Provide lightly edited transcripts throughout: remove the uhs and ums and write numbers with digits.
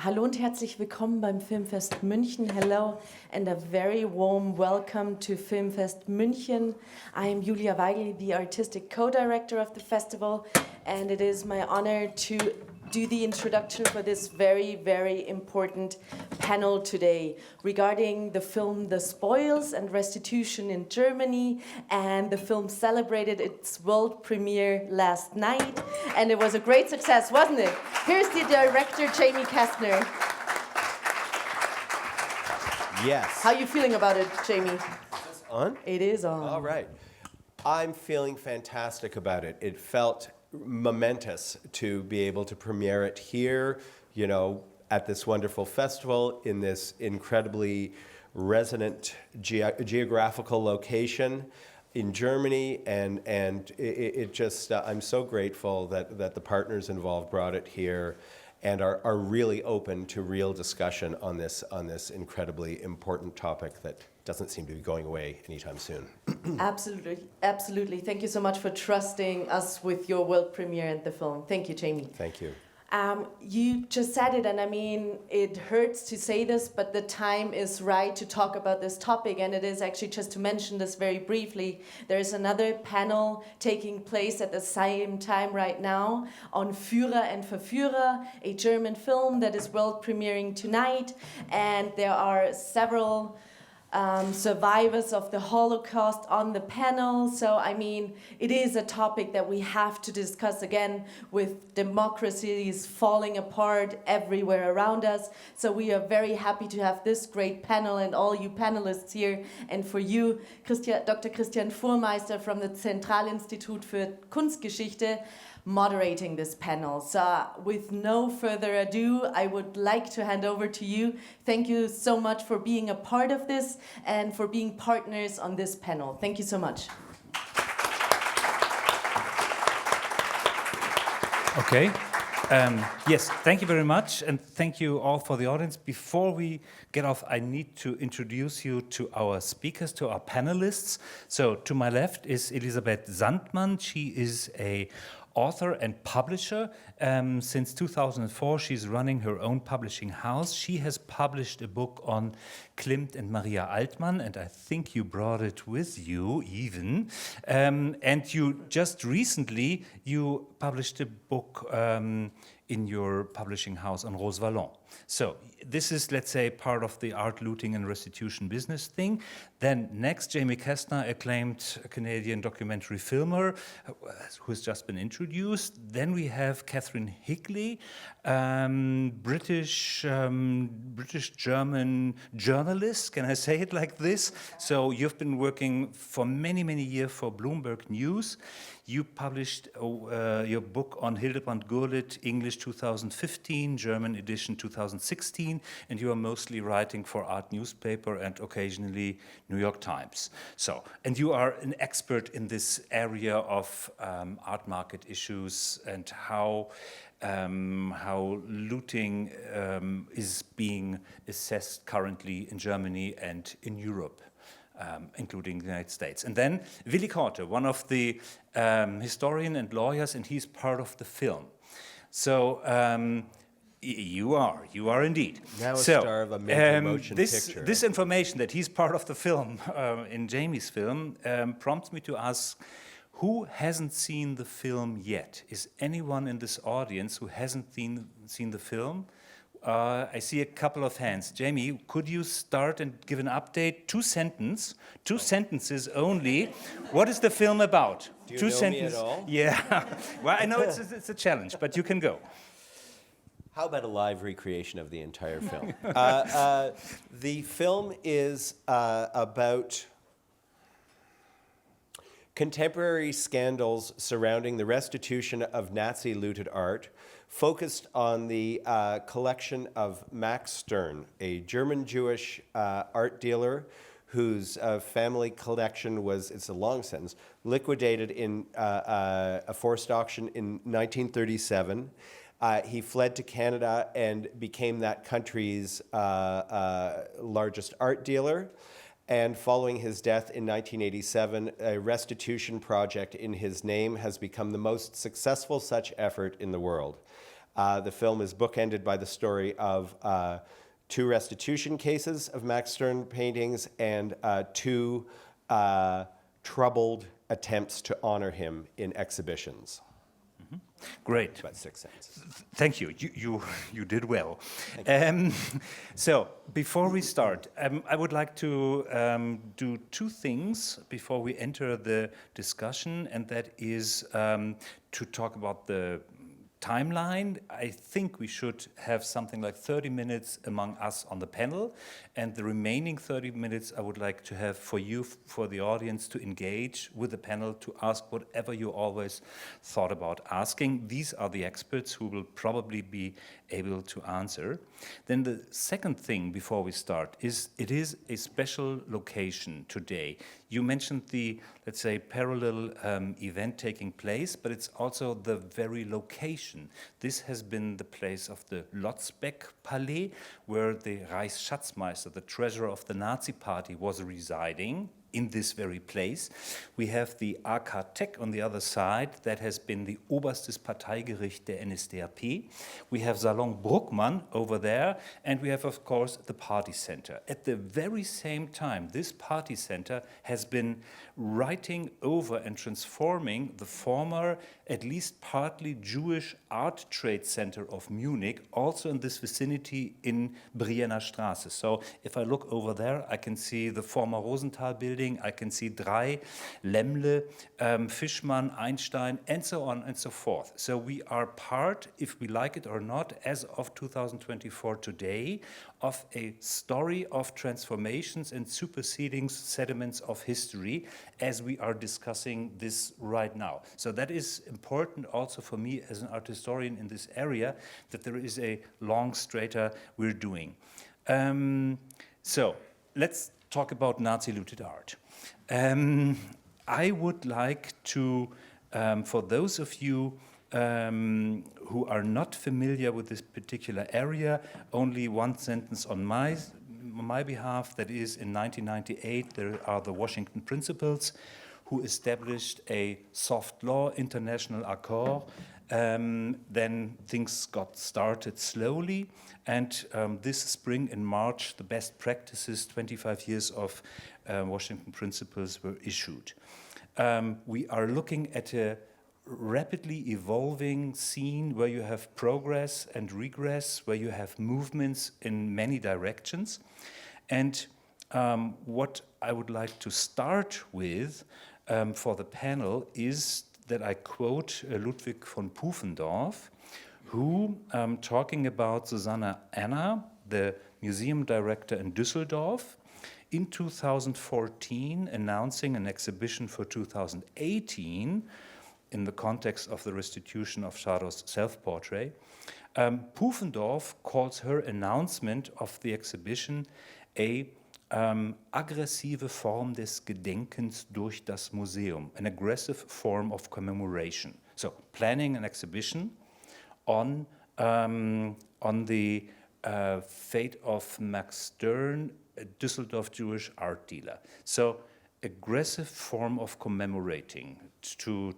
Hallo und herzlich willkommen beim Filmfest München. Hello and a very warm welcome to Filmfest München. I am Julia Weigel, the artistic co-director of the festival, and it is my honor to do the introduction for this very, very important panel today regarding the film The Spoils and Restitution in Germany. And the film celebrated its world premiere last night, and it was a great success, wasn't it? Here's the director, Jamie Kastner. Yes. How are you feeling about it, Jamie? Is this on? It is on. All right. I'm feeling fantastic about it. It felt momentous to be able to premiere it here, you know, at this wonderful festival in this incredibly resonant geographical location in Germany, and it just I'm so grateful that the partners involved brought it here and are really open to real discussion on this incredibly important topic that doesn't seem to be going away anytime soon. Absolutely, absolutely. Thank you so much for trusting us with your world premiere and the film. Thank you, Jamie. Thank you. You just said it, and I mean, it hurts to say this, but the time is right to talk about this topic, and it is actually, just to mention this very briefly, there is another panel taking place at the same time right now on Führer and Verführer, a German film that is world premiering tonight, and there are several survivors of the Holocaust on the panel. So, I mean, it is a topic that we have to discuss again with democracies falling apart everywhere around us. So we are very happy to have this great panel and all you panelists here. And for you, Dr. Christian Fuhrmeister from the Zentralinstitut für Kunstgeschichte, moderating this panel. So with no further ado, I would like to hand over to you. Thank you so much for being a part of this and for being partners on this panel. Thank you so much. Okay. Yes, thank you very much, and thank you all for the audience. Before we get off, I need to introduce you to our speakers, to our panelists. So to my left is Elisabeth Sandmann. She is a author and publisher. Since 2004, she's running her own publishing house. She has published a book on Klimt and Maria Altmann, and I think you brought it with you even. And you just recently, you published a book in your publishing house on Rose Valland. So this is, let's say, part of the art looting and restitution business thing. Then next, Jamie Kastner, acclaimed Canadian documentary filmer, who has just been introduced. Then we have Catherine Hickley, British-German journalist. Can I say it like this? So you've been working for many, many years for Bloomberg News. You published your book on Hildebrand Gurlitt, English 2015, German edition 2016, and you are mostly writing for Art newspaper and occasionally New York Times. So, and you are an expert in this area of art market issues and how looting is being assessed currently in Germany and in Europe. Including the United States. And then Willi Korte, one of the historian and lawyers, and he's part of the film. So you are indeed. Now a star of a major motion picture. This information that he's part of the film, in Jamie's film, prompts me to ask, who hasn't seen the film yet? Is anyone in this audience who hasn't seen the film? I see a couple of hands. Jamie, could you start and give an update? Two sentences only. What is the film about? Do you know me at all? Yeah. Well, I know it's a challenge, but you can go. How about a live recreation of the entire film? The film is about contemporary scandals surrounding the restitution of Nazi-looted art, focused on the collection of Max Stern, a German-Jewish art dealer whose family collection was, it's a long sentence, liquidated in a forced auction in 1937. He fled to Canada and became that country's largest art dealer. And following his death in 1987, a restitution project in his name has become the most successful such effort in the world. The film is bookended by the story of 2 restitution cases of Max Stern paintings and 2 troubled attempts to honor him in exhibitions. Great. About 6 sentences. Thank you. You did well. So before we start, I would like to do 2 things before we enter the discussion, and that is to talk about the timeline. I think we should have something like 30 minutes among us on the panel, and the remaining 30 minutes I would like to have for you, for the audience, to engage with the panel, to ask whatever you always thought about asking. These are the experts who will probably be able to answer. Then the second thing before we start is it is a special location today. You mentioned the, let's say, parallel event taking place, but it's also the very location. This has been the place of the Lotzbeck Palais, where the Reichsschatzmeister, the treasurer of the Nazi party, was residing in this very place. We have the AK Tech on the other side, that has been the Oberstes Parteigericht der NSDAP. We have Salon Bruckmann over there, and we have, of course, the party center. At the very same time, this party center has been writing over and transforming the former, at least partly Jewish art trade center of Munich, also in this vicinity in Brienner Straße. So if I look over there, I can see the former Rosenthal building, I can see Drei, Lemmle, Fischmann, Einstein, and so on and so forth. So we are part, if we like it or not, as of 2024 today, of a story of transformations and superseding sediments of history, as we are discussing this right now. So that is important also for me as an art historian in this area, that there is a long strata we're doing. So let's talk about Nazi-looted art. I would like to, for those of you who are not familiar with this particular area, only one sentence on my behalf. That is, in 1998, there are the Washington Principles, who established a soft law, international accord. Then things got started slowly, and this spring in March, the best practices, 25 years of Washington Principles, were issued. We are looking at a rapidly evolving scene where you have progress and regress, where you have movements in many directions. And what I would like to start with for the panel is that I quote Ludwig von Pufendorf, who, talking about Susanna Anna, the museum director in Düsseldorf, in 2014 announcing an exhibition for 2018 in the context of the restitution of Schadow's self-portrait. Pufendorf calls her announcement of the exhibition a aggressive Form des Gedenkens durch das Museum, an aggressive form of commemoration. So, planning an exhibition on the fate of Max Stern, a Düsseldorf Jewish art dealer. So, aggressive form of commemorating, to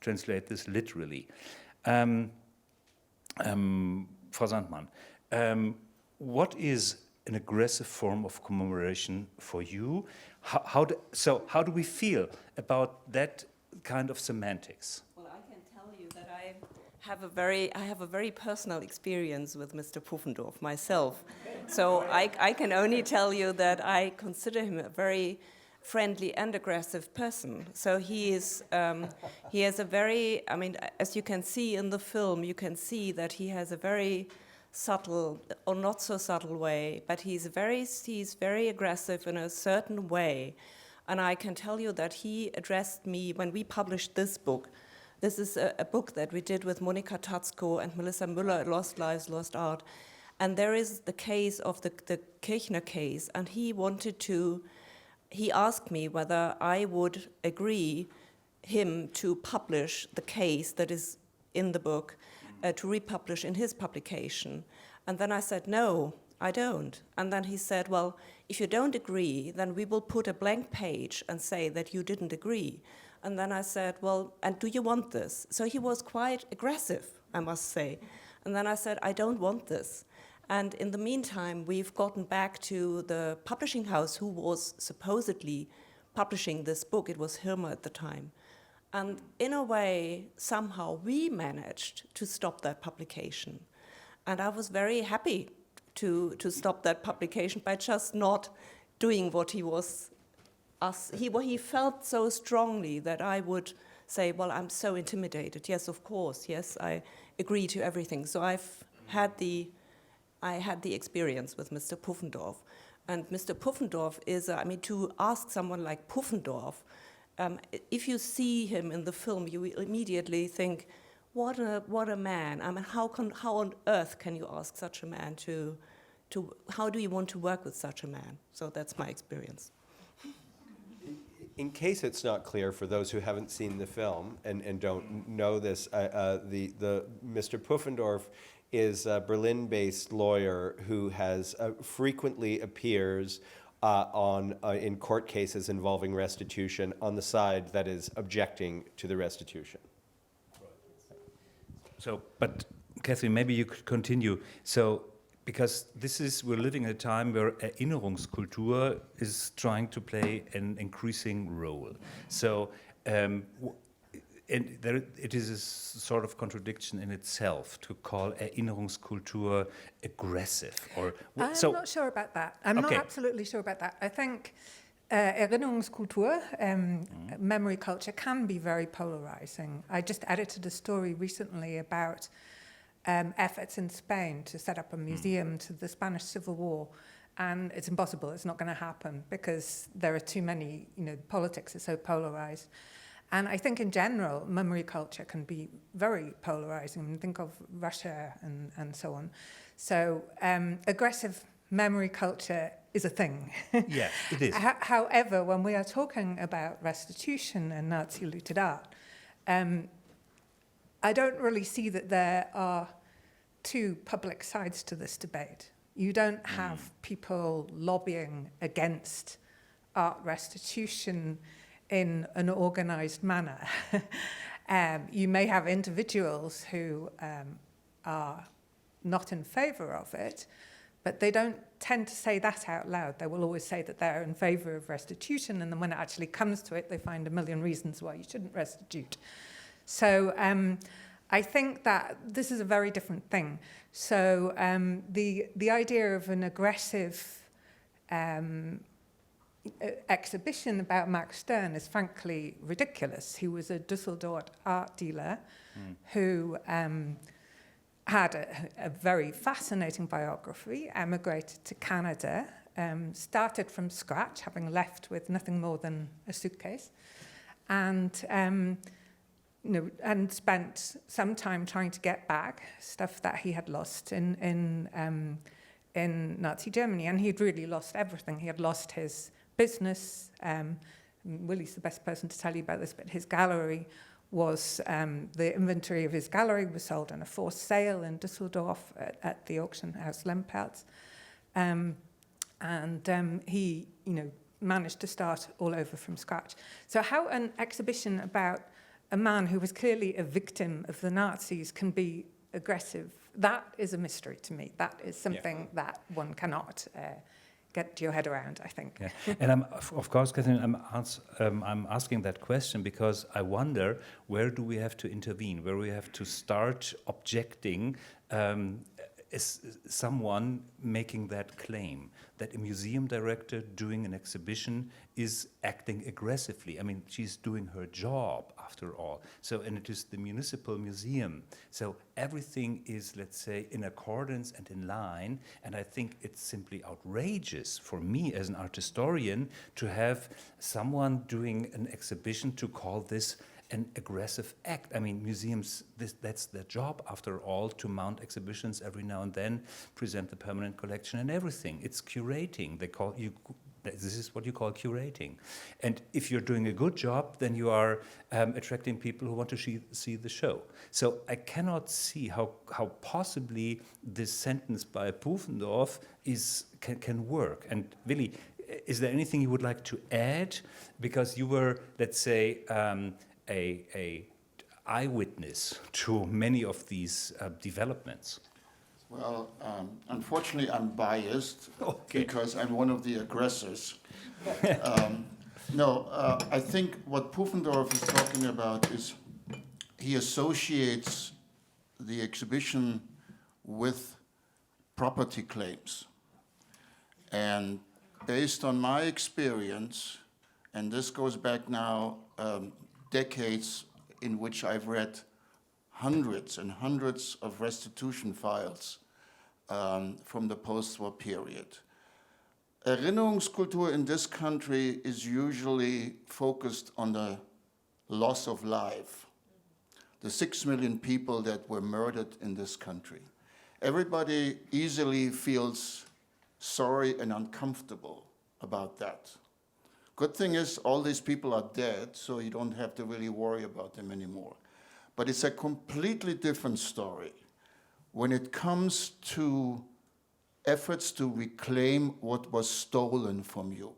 translate this literally. Frau Sandmann, what is an aggressive form of commemoration for you? How do we feel about that kind of semantics? Well, I can tell you that I have a very personal experience with Mr. Pufendorf myself. So I can only tell you that I consider him a very friendly and aggressive person. So he has a very, I mean, as you can see in the film, you can see that he has a very subtle or not so subtle way, but he's very aggressive in a certain way. And I can tell you that he addressed me when we published this book. This is a book that we did with Monika Tatzko and Melissa Müller, Lost Lives, Lost Art. And there is the case of the Kirchner case, and he asked me whether I would agree him to publish the case that is in the book, to republish in his publication. And then I said, no, I don't. And then he said, well, if you don't agree, then we will put a blank page and say that you didn't agree. And then I said, well, and do you want this? So he was quite aggressive I must say. And then I said, I don't want this. And in the meantime, we've gotten back to the publishing house who was supposedly publishing this book. It was Hirmer at the time. And in a way, somehow we managed to stop that publication. And I was very happy to stop that publication by just not doing what he was, he felt so strongly that I would say, well, I'm so intimidated. Yes, of course, yes, I agree to everything. So I had the experience with Mr. Pufendorf. And Mr. Pufendorf is, to ask someone like Pufendorf, if you see him in the film, you immediately think, what a man. I mean, how on earth can you ask such a man how do you want to work with such a man? So that's my experience. In case it's not clear for those who haven't seen the film and don't know this, the Mr. Pufendorf is a Berlin-based lawyer who has frequently appears in court cases involving restitution on the side that is objecting to the restitution. So, but Catherine, maybe you could continue. So, because we're living in a time where Erinnerungskultur is trying to play an increasing role. So, it is a sort of contradiction in itself to call Erinnerungskultur aggressive. I'm not sure about that. I'm not absolutely sure about that. I think Erinnerungskultur, memory culture, can be very polarizing. I just edited a story recently about efforts in Spain to set up a museum to the Spanish Civil War, and it's impossible. It's not going to happen because there are too many, politics is so polarized. And I think in general, memory culture can be very polarizing. I mean, think of Russia and so on. So aggressive memory culture is a thing. Yeah, it is. However, when we are talking about restitution and Nazi looted art, I don't really see that there are two public sides to this debate. You don't have people lobbying against art restitution in an organized manner. You may have individuals who are not in favor of it, but they don't tend to say that out loud. They will always say that they're in favor of restitution, and then when it actually comes to it, they find a million reasons why you shouldn't restitute. So I think that this is a very different thing. So the idea of an aggressive exhibition about Max Stern is frankly ridiculous. He was a Düsseldorf art dealer who had a very fascinating biography, emigrated to Canada, started from scratch, having left with nothing more than a suitcase, and and spent some time trying to get back stuff that he had lost in Nazi Germany, and he'd really lost everything. He had lost his business. Willi's the best person to tell you about this, but his gallery was, the inventory of his gallery was sold in a forced sale in Düsseldorf at the auction house Lempeltz. He, managed to start all over from scratch. So how an exhibition about a man who was clearly a victim of the Nazis can be aggressive, that is a mystery to me. That is something that one cannot get your head around, I think. Yeah. And of course, Catherine, I'm asking that question because I wonder, where do we have to intervene? Where we have to start objecting is someone making that claim that a museum director doing an exhibition is acting aggressively. I mean, she's doing her job after all. So, and it is the municipal museum. So everything is, let's say, in accordance and in line. And I think it's simply outrageous for me as an art historian to have someone doing an exhibition to call this an aggressive act. I mean, museums, that's their job, after all, to mount exhibitions every now and then, present the permanent collection and everything. It's curating. This is what you call curating. And if you're doing a good job, then you are attracting people who want to see the show. So I cannot see how possibly this sentence by Pufendorf can work. And Willi, is there anything you would like to add? Because you were, let's say, eyewitness to many of these developments? Well, unfortunately, I'm biased because I'm one of the aggressors. I think what Pufendorf is talking about is he associates the exhibition with property claims. And based on my experience, and this goes back now decades in which I've read hundreds and hundreds of restitution files from the post-war period. Erinnerungskultur in this country is usually focused on the loss of life, the 6 million people that were murdered in this country. Everybody easily feels sorry and uncomfortable about that. Good thing is all these people are dead, so you don't have to really worry about them anymore. But it's a completely different story when it comes to efforts to reclaim what was stolen from you.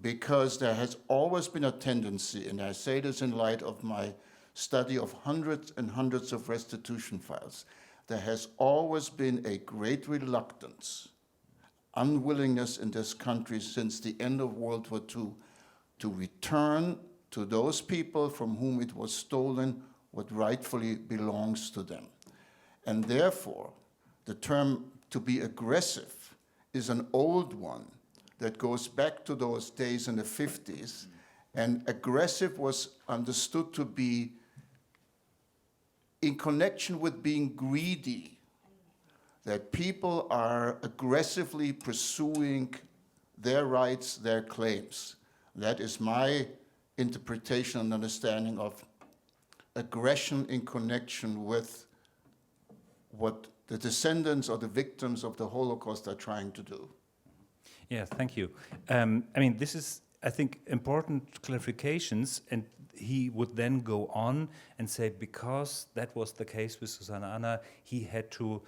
Because there has always been a tendency, and I say this in light of my study of hundreds and hundreds of restitution files, there has always been a great reluctance, unwillingness in this country since the end of World War II to return to those people from whom it was stolen what rightfully belongs to them. And therefore, the term to be aggressive is an old one that goes back to those days in the 50s, and aggressive was understood to be in connection with being greedy, that people are aggressively pursuing their rights, their claims. That is my interpretation and understanding of aggression in connection with what the descendants or the victims of the Holocaust are trying to do. Yeah, thank you. This is, I think, important clarifications, and he would then go on and say, because that was the case with Susanne Anna, he had to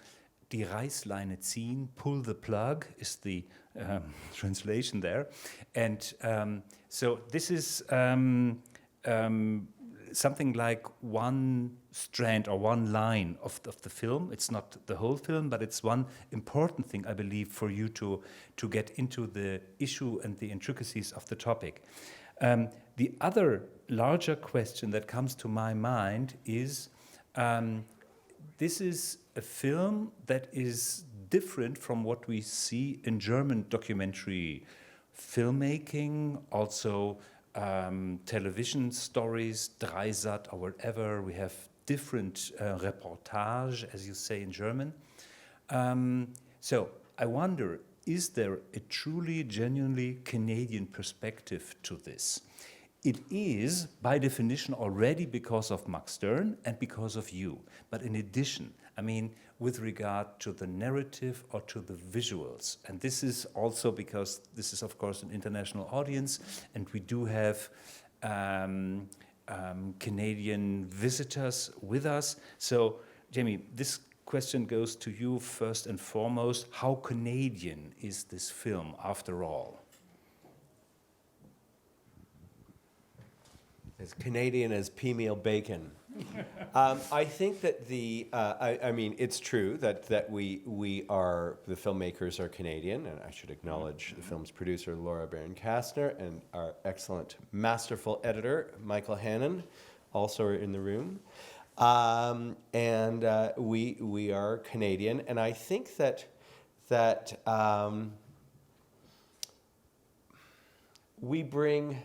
die Reißleine ziehen, pull the plug, is the translation there. And so this is something like one strand or one line of the film. It's not the whole film, but it's one important thing, I believe, for you to get into the issue and the intricacies of the topic. The other larger question that comes to my mind is, this is a film that is different from what we see in German documentary filmmaking, also television stories, Dreisat or whatever. We have different reportage, as you say in German. So I wonder, is there a truly, genuinely Canadian perspective to this? It is, by definition, already because of Max Stern and because of you. But in addition, with regard to the narrative or to the visuals, and this is also because this is, of course, an international audience, and we do have Canadian visitors with us. So, Jamie, this question goes to you first and foremost. How Canadian is this film, after all? As Canadian as pea meal bacon. I think that it's true that we are, the filmmakers are Canadian, and I should acknowledge the film's producer, Laura Baron-Kastner, and our excellent, masterful editor, Michael Hannon, also are in the room. We are Canadian, and I think that we bring,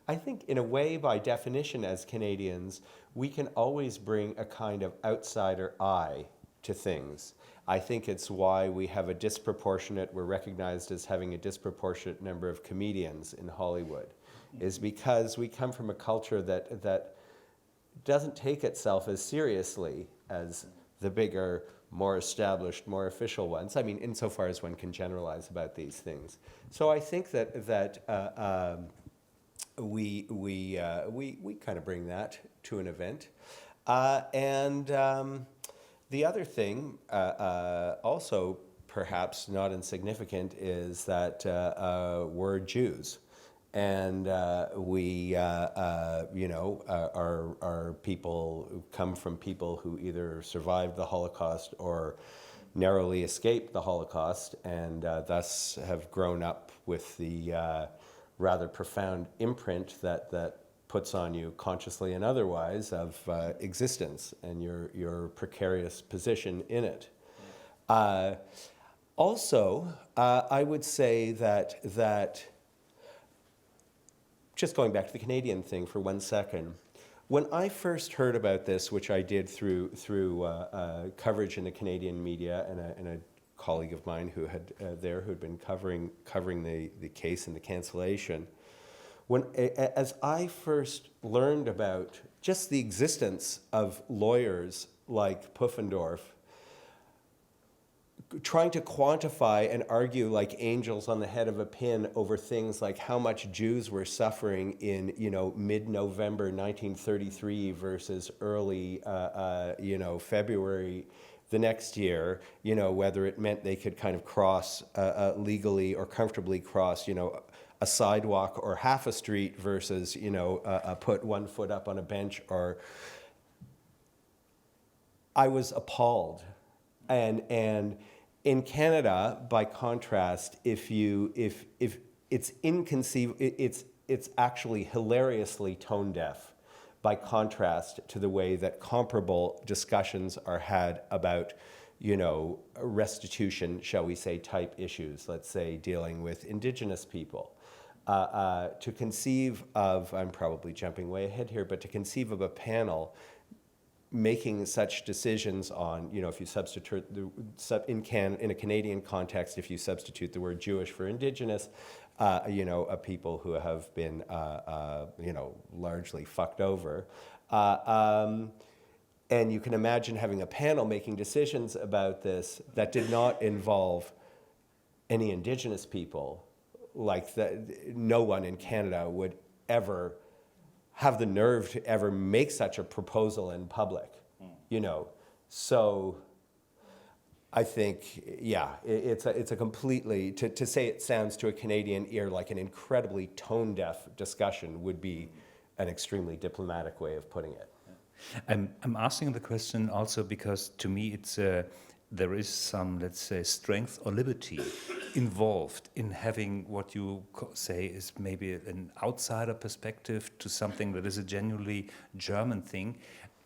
I think in a way, by definition as Canadians, we can always bring a kind of outsider eye to things. I think it's why we have we're recognized as having a disproportionate number of comedians in Hollywood, is because we come from a culture that doesn't take itself as seriously as the bigger, more established, more official ones. Insofar as one can generalize about these things. So I think that we kind of bring that to an event. The other thing, also perhaps not insignificant, is that we're Jews. And we, are people who come from people who either survived the Holocaust or narrowly escaped the Holocaust, and thus have grown up with the rather profound imprint that puts on you, consciously and otherwise, of existence and your precarious position in it. Also, I would say that just going back to the Canadian thing for 1 second, when I first heard about this, which I did through coverage in the Canadian media, and a colleague of mine who had been covering the case and the cancellation, as I first learned about just the existence of lawyers like Pufendorf, trying to quantify and argue like angels on the head of a pin over things like how much Jews were suffering in, mid-November 1933 versus early, February the next year, whether it meant they could kind of cross legally or comfortably cross, a sidewalk or half a street versus, put 1 foot up on a bench, or I was appalled. And in Canada, by contrast, if it's inconceivable, it's actually hilariously tone deaf, by contrast to the way that comparable discussions are had about, restitution, shall we say, type issues. Let's say dealing with Indigenous people. To conceive of, I'm probably jumping way ahead here, but to conceive of a panel making such decisions on, if you substitute in a Canadian context, if you substitute the word Jewish for Indigenous, a people who have been, largely fucked over. And you can imagine having a panel making decisions about this that did not involve any Indigenous people, like that. No one in Canada would ever have the nerve to ever make such a proposal in public, So I think, it's a completely, to say it sounds to a Canadian ear like an incredibly tone-deaf discussion would be an extremely diplomatic way of putting it. I'm asking the question also because to me there is some, let's say, strength or liberty involved in having what you say is maybe an outsider perspective to something that is a genuinely German thing.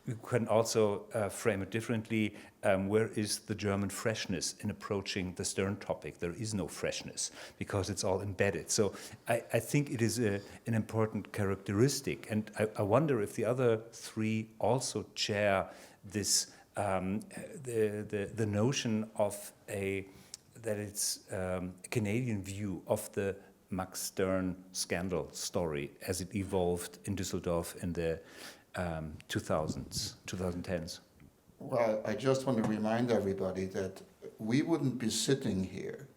You can also frame it differently. Where is the German freshness in approaching the Stern topic? There is no freshness because it's all embedded. So I think it is an important characteristic. And I wonder if the other three also share this, the notion of that it's a Canadian view of the Max Stern scandal story as it evolved in Düsseldorf in the 2010s. Well, I just want to remind everybody that we wouldn't be sitting here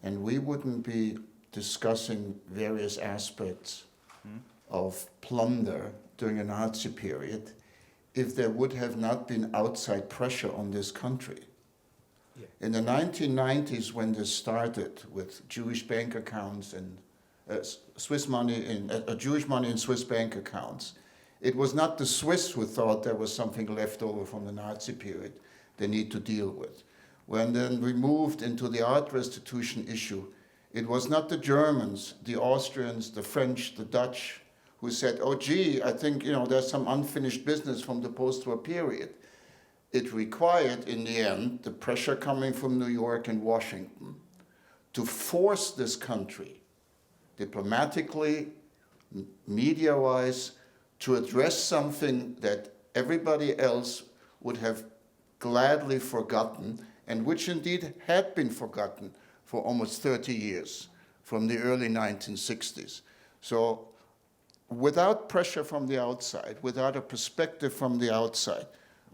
and we wouldn't be discussing various aspects of plunder during the Nazi period if there would have not been outside pressure on this country. Yeah. In the 1990s, when this started with Jewish bank accounts and Swiss money in Jewish money in Swiss bank accounts, it was not the Swiss who thought there was something left over from the Nazi period they need to deal with. When then we moved into the art restitution issue, it was not the Germans, the Austrians, the French, the Dutch, who said, oh gee, I think there's some unfinished business from the post-war period. It required, in the end, the pressure coming from New York and Washington to force this country, diplomatically, media-wise, to address something that everybody else would have gladly forgotten, and which indeed had been forgotten for almost 30 years, from the early 1960s. So without pressure from the outside, without a perspective from the outside,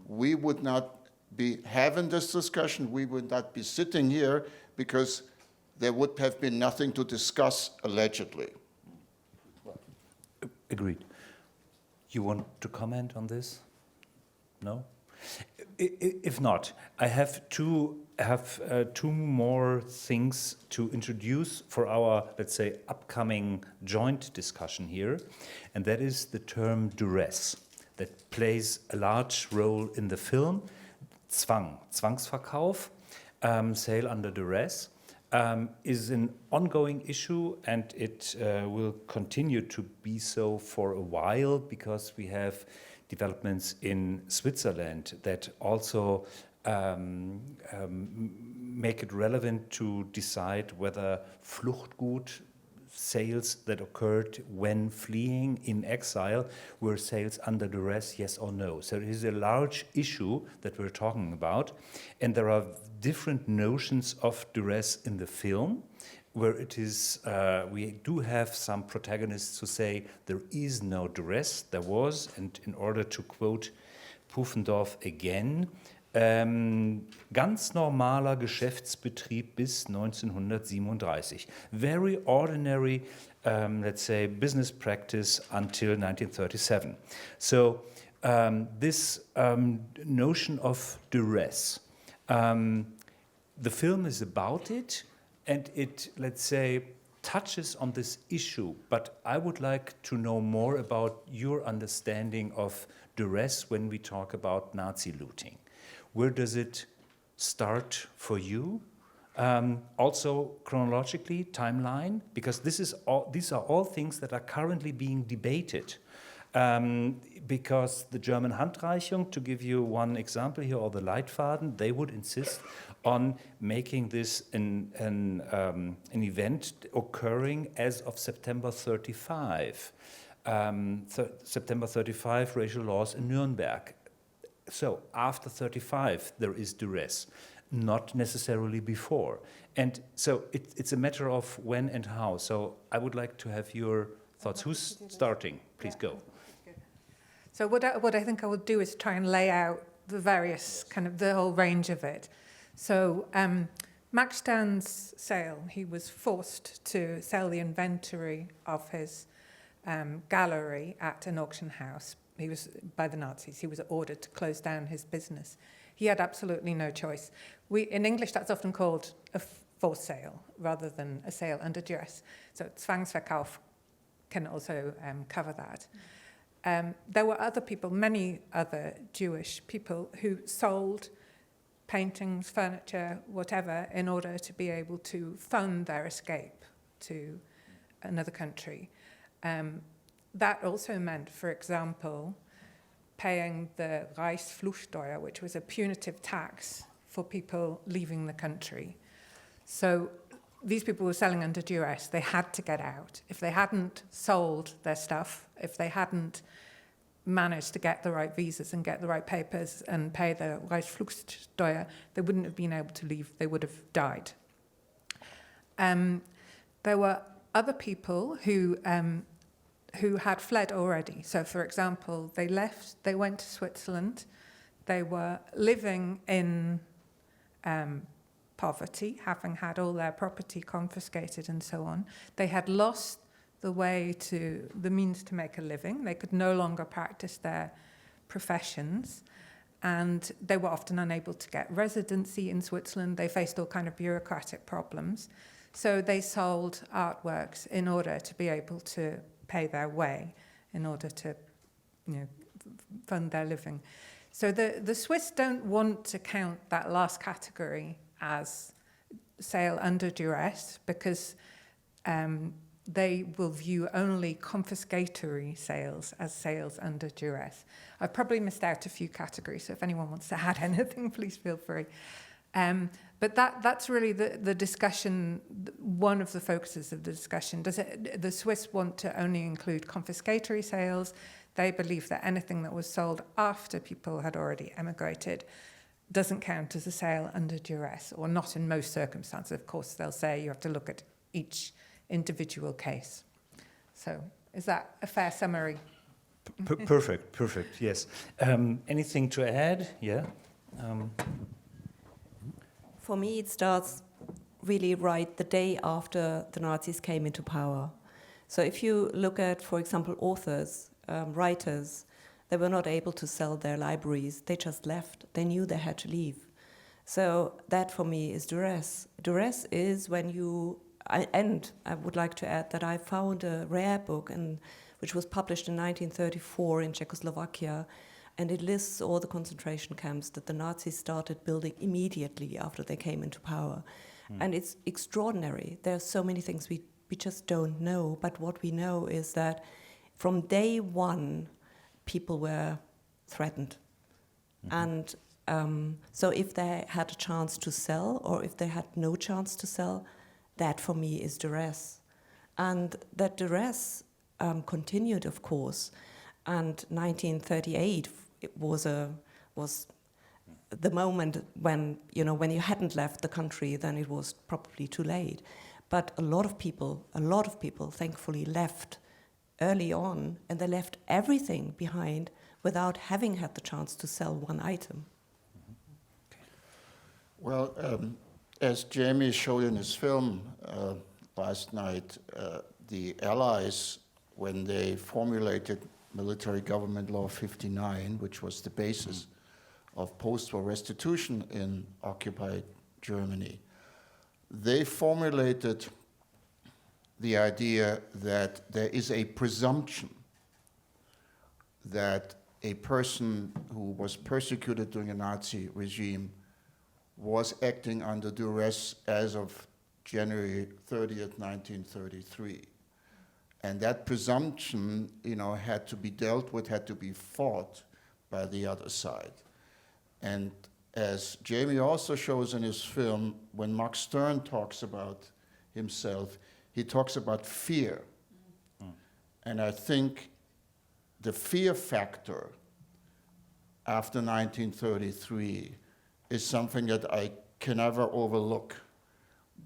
we would not be having this discussion, we would not be sitting here, because there would have been nothing to discuss, allegedly. Agreed. You want to comment on this? No? If not, I have two more things to introduce for our, let's say, upcoming joint discussion here, and that is the term duress that plays a large role in the film. Zwang, Zwangsverkauf, sale under duress, is an ongoing issue, and it will continue to be so for a while, because we have developments in Switzerland that also make it relevant to decide whether Fluchtgut sales that occurred when fleeing in exile were sales under duress, yes or no. So it is a large issue that we're talking about, and there are different notions of duress in the film, where it is, we do have some protagonists who say there is no duress, there was, and in order to quote Pufendorf again, ganz normaler Geschäftsbetrieb bis 1937. Very ordinary, let's say, business practice until 1937. So this notion of duress, the film is about it, and it, let's say, touches on this issue, but I would like to know more about your understanding of duress when we talk about Nazi looting. Where does it start for you? Also chronologically, timeline, because these are all things that are currently being debated. Because the German Handreichung, to give you one example here, or the Leitfaden, they would insist on making this an event occurring as of September 35. September 35, racial laws in Nuremberg. So after 35, there is duress, not necessarily before. And so it's a matter of when and how. So I would like to have your thoughts. Who's starting? Please go. So what I think I will do is try and lay out the various, kind of the whole range of it. So Max Stern's sale, he was forced to sell the inventory of his gallery at an auction house. He was, by the Nazis, he was ordered to close down his business. He had absolutely no choice. In English, that's often called a forced sale rather than a sale under duress. So Zwangsverkauf can also cover that. There were other people, many other Jewish people, who sold paintings, furniture, whatever, in order to be able to fund their escape to another country. That also meant, for example, paying the Reichsfluchtsteuer, which was a punitive tax for people leaving the country. So these people were selling under duress. They had to get out. If they hadn't sold their stuff, if they hadn't managed to get the right visas and get the right papers and pay the Reichsfluchtsteuer, they wouldn't have been able to leave. They would have died. There were other people who had fled already. So, for example, they went to Switzerland. They were living in poverty, having had all their property confiscated and so on. They had lost the means to make a living. They could no longer practice their professions, and they were often unable to get residency in Switzerland. They faced all kind of bureaucratic problems. So they sold artworks in order to be able to pay their way, in order to, fund their living. So the Swiss don't want to count that last category as sale under duress, because they will view only confiscatory sales as sales under duress. I've probably missed out a few categories, so if anyone wants to add anything, please feel free. But that's really the discussion, one of the focuses of the discussion. The Swiss want to only include confiscatory sales. They believe that anything that was sold after people had already emigrated doesn't count as a sale under duress, or not in most circumstances. Of course, they'll say you have to look at each individual case. So is that a fair summary? Perfect, yes. Anything to add? Yeah. For me, it starts really right the day after the Nazis came into power. So if you look at, for example, authors, writers, They were not able to sell their libraries. They just left. They knew they had to leave. So that for me is duress. Duress is when you, and I would like to add that I found a rare book which was published in 1934 in Czechoslovakia, and it lists all the concentration camps that the Nazis started building immediately after they came into power. And it's extraordinary. There are so many things we just don't know, but what we know is that from day one, people were threatened. And so if they had a chance to sell, or if they had no chance to sell, that for me is duress. And that duress continued, of course. And 1938 it was the moment when you hadn't left the country, then it was probably too late. But a lot of people, thankfully, left early on, and they left everything behind without having had the chance to sell one item. Well, as Jamie showed in his film last night, the Allies, when they formulated Military Government Law 59, which was the basis of post-war restitution in occupied Germany, they formulated the idea that there is a presumption that a person who was persecuted during a Nazi regime was acting under duress as of January 30th, 1933. And that presumption, had to be dealt with, had to be fought by the other side. And as Jamie also shows in his film, when Max Stern talks about himself, he talks about fear. And I think the fear factor after 1933 is something that I can never overlook,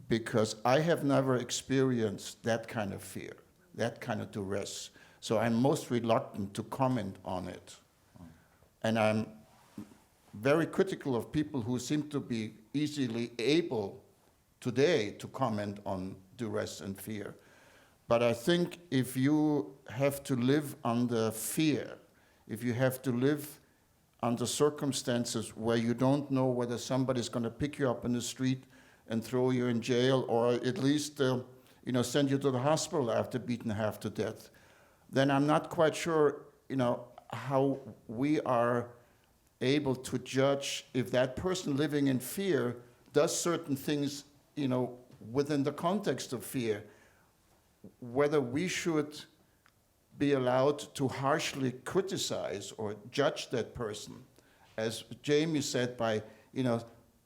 because I have never experienced that kind of fear, that kind of duress. So I'm most reluctant to comment on it. And I'm very critical of people who seem to be easily able today to comment on duress and fear. But I think if you have to live under fear, if you have to live under circumstances where you don't know whether somebody's going to pick you up in the street and throw you in jail, or at least send you to the hospital after beaten half to death, then I'm not quite sure how we are able to judge if that person living in fear does certain things within the context of fear, whether we should be allowed to harshly criticize or judge that person, as Jamie said, by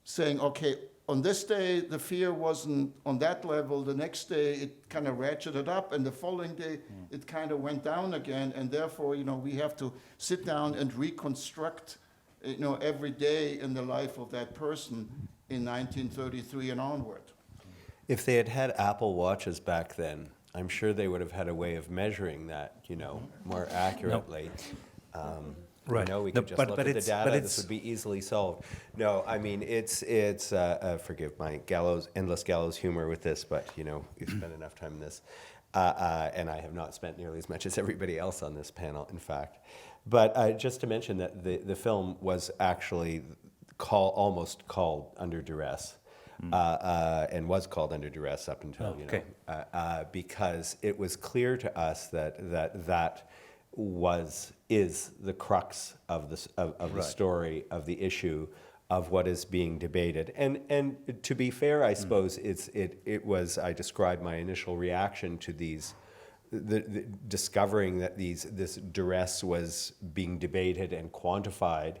saying, okay, on this day the fear wasn't on that level, the next day it kind of ratcheted up, and the following day it kind of went down again, and therefore we have to sit down and reconstruct every day in the life of that person in 1933 and onward. If they had had Apple Watches back then, I'm sure they would have had a way of measuring that, more accurately. Right. We could just look at the data. This would be easily solved. No, I mean, it's forgive my endless gallows humor with this, but, we've spent enough time in this. And I have not spent nearly as much as everybody else on this panel, in fact. But just to mention that the film was actually almost called Under Duress. And was called Under Duress up until, because it was clear to us that is the crux of the story, of the issue, of what is being debated. And to be fair, I suppose I described my initial reaction to the discovering that this duress was being debated and quantified.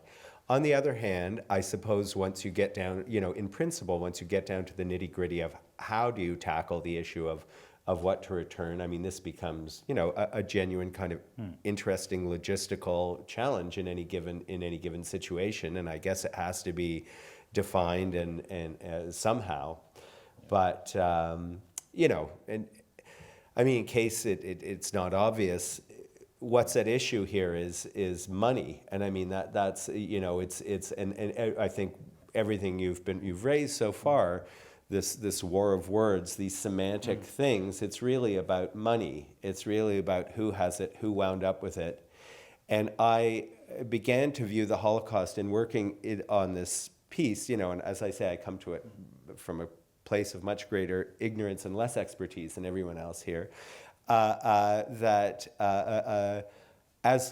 On the other hand, I suppose once you get down, in principle, once you get down to the nitty-gritty of how do you tackle the issue of what to return, I mean, this becomes, a genuine kind of interesting logistical challenge in any given situation, and I guess it has to be defined and somehow. But and I mean, in case it's not obvious, what's at issue here is money, and I mean that's and I think everything you've raised so far, this war of words, these semantic things, it's really about money. It's really about who has it, who wound up with it, and I began to view the Holocaust in working on this piece, and as I say, I come to it from a place of much greater ignorance and less expertise than everyone else here, as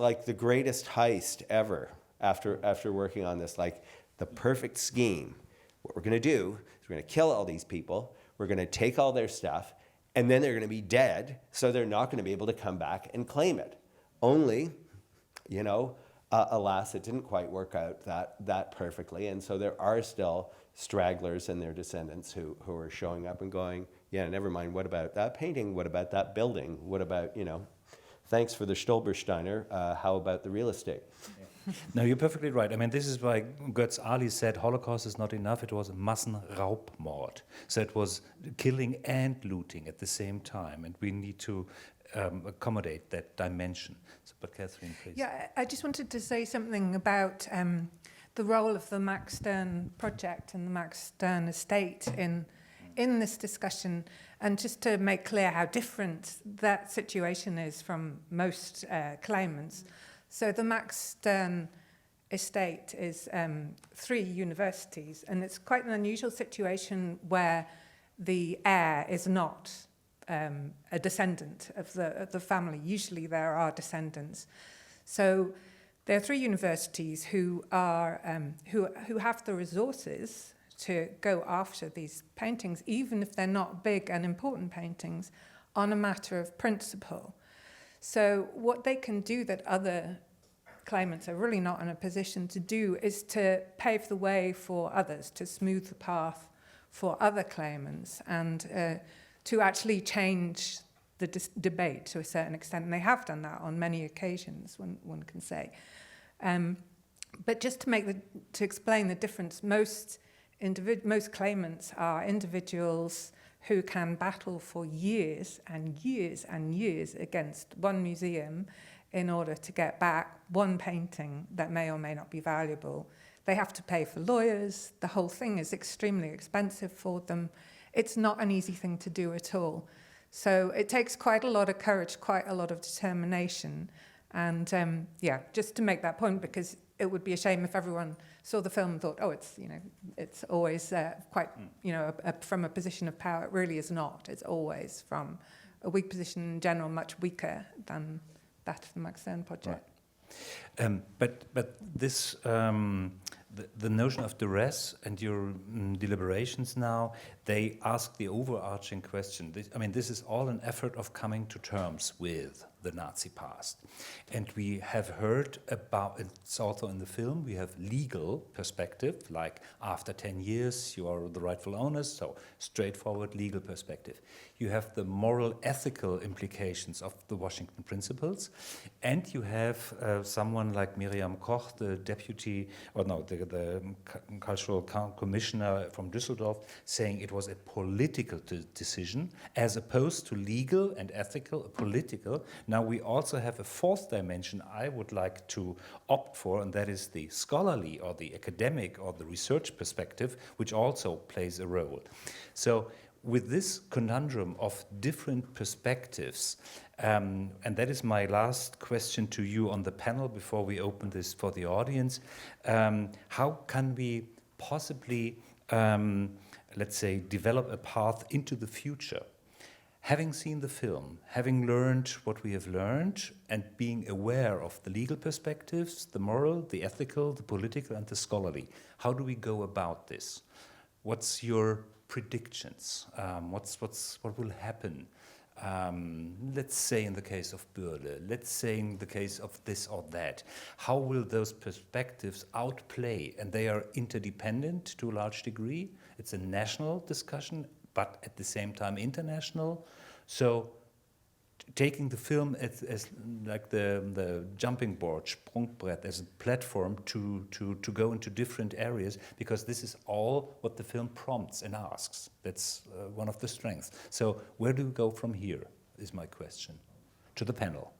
like the greatest heist ever after working on this, like the perfect scheme. What we're going to do is we're going to kill all these people, we're going to take all their stuff, and then they're going to be dead, so they're not going to be able to come back and claim it. Only, alas, it didn't quite work out that perfectly, and so there are still stragglers and their descendants who are showing up and going, yeah, never mind, what about that painting? What about that building? What about, thanks for the Stolpersteiner, how about the real estate? No, you're perfectly right. I mean, this is why Götz Ali said Holocaust is not enough. It was Massenraubmord. So it was killing and looting at the same time, and we need to accommodate that dimension. So, but Catherine, please. Yeah, I just wanted to say something about the role of the Max Stern project and the Max Stern estate in this discussion, and just to make clear how different that situation is from most claimants. So the Max Stern estate is 3 universities, and it's quite an unusual situation where the heir is not a descendant of the family. Usually there are descendants. So there are 3 universities who are who have the resources to go after these paintings, even if they're not big and important paintings, on a matter of principle. So what they can do that other claimants are really not in a position to do is to pave the way for others, to smooth the path for other claimants, and to actually change the debate to a certain extent. And they have done that on many occasions, one can say. But just to explain the difference, most claimants are individuals who can battle for years and years and years against one museum in order to get back one painting that may or may not be valuable. They have to pay for lawyers. The whole thing is extremely expensive for them. It's not an easy thing to do at all. So it takes quite a lot of courage, quite a lot of determination. And just to make that point, because it would be a shame if everyone saw the film and thought, oh, it's always quite, from a position of power. It really is not. It's always from a weak position in general, much weaker than that of the Max Stern project. Right. But this the notion of duress and your deliberations now, they ask the overarching question. This is all an effort of coming to terms with the Nazi past. And we have heard about, it's also in the film, we have legal perspective, like after 10 years you are the rightful owners, so straightforward legal perspective. You have the moral, ethical implications of the Washington Principles, and you have someone like Miriam Koch, the the cultural commissioner from Düsseldorf, saying it was a political decision as opposed to legal and ethical, political. Now we also have a fourth dimension I would like to opt for, and that is the scholarly or the academic or the research perspective, which also plays a role. So with this conundrum of different perspectives, and that is my last question to you on the panel before we open this for the audience, how can we possibly, let's say, develop a path into the future? Having seen the film, having learned what we have learned, and being aware of the legal perspectives, the moral, the ethical, the political, and the scholarly, how do we go about this? What's your predictions? What will happen? Let's say in the case of Bürle, let's say in the case of this or that. How will those perspectives outplay? And they are interdependent to a large degree. It's a national discussion, but at the same time international. So taking the film as like the jumping board, Sprungbrett, as a platform to go into different areas, because this is all what the film prompts and asks. That's one of the strengths. So where do we go from here, is my question to the panel.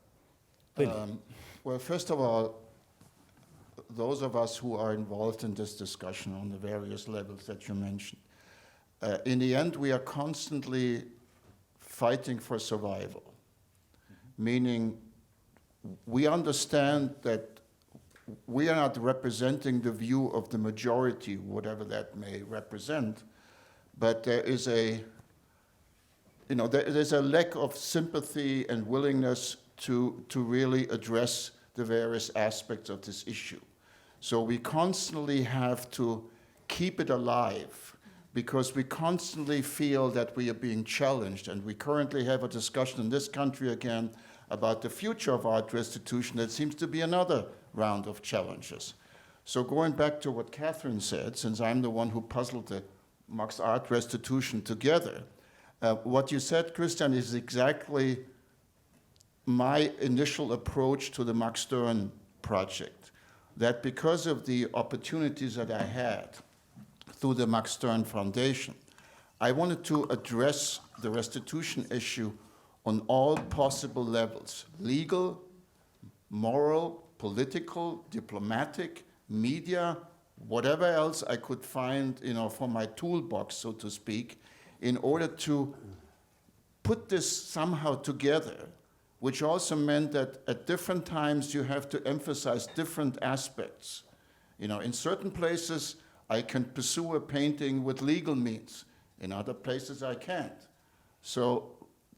Well, first of all, those of us who are involved in this discussion on the various levels that you mentioned, in the end, we are constantly fighting for survival. Meaning, we understand that we are not representing the view of the majority, whatever that may represent, but there is there's a lack of sympathy and willingness to really address the various aspects of this issue. So we constantly have to keep it alive because we constantly feel that we are being challenged. And we currently have a discussion in this country again about the future of art restitution. That seems to be another round of challenges. So going back to what Catherine said, since I'm the one who puzzled the Max Art restitution together, what you said, Christian, is exactly my initial approach to the Max Stern project. That because of the opportunities that I had through the Max Stern Foundation, I wanted to address the restitution issue on all possible levels: legal, moral, political, diplomatic, media, whatever else I could find, from my toolbox, so to speak, in order to put this somehow together, which also meant that at different times you have to emphasize different aspects. In certain places, I can pursue a painting with legal means. In other places, I can't. So